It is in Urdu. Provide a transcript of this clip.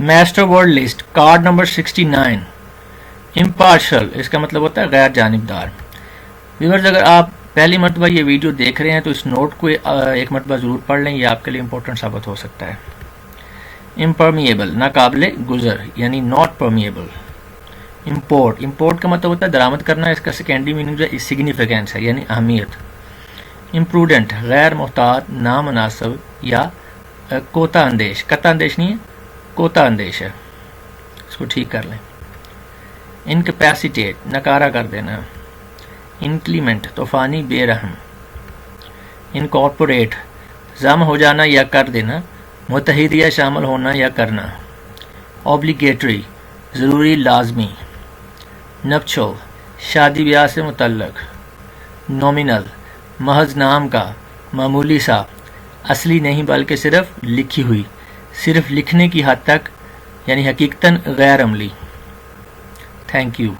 Master word list card number 69. Impartial اس کا مطلب ہوتا ہے غیر جانبدار. ویورز اگر آپ پہلی مرتبہ یہ ویڈیو دیکھ رہے ہیں تو اس نوٹ کو ایک مرتبہ ضرور پڑھ لیں, یہ آپ کے لیے امپورٹنٹ ثابت ہو سکتا ہے. امپرمیبل ناقابل گزر یعنی ناٹ پرمیبل. امپورٹ کا مطلب ہوتا ہے درآمد کرنا, اس کا سیکنڈری میننگ جو ہے سگنیفیکینس ہے یعنی اہمیت. امپروڈنٹ غیر محتاط, نامناسب یا کوتا اندیش. قطع اندیش نہیں ہے, کوتا اندیش ہے, اس کو ٹھیک کر لیں. انکیپیسیٹیٹ نکارہ کر دینا. انکلیمنٹ طوفانی بے رحم. انکارپوریٹ ضم ہو جانا یا کر دینا, متحد یا شامل ہونا یا کرنا. اوبلیگیٹری ضروری لازمی. نپچل شادی بیاہ سے متعلق. نومینل محض نام کا, معمولی سا, اصلی نہیں بلکہ صرف لکھی ہوئی, صرف لکھنے کی حد تک یعنی حقیقتاً غیر عملی. Thank you.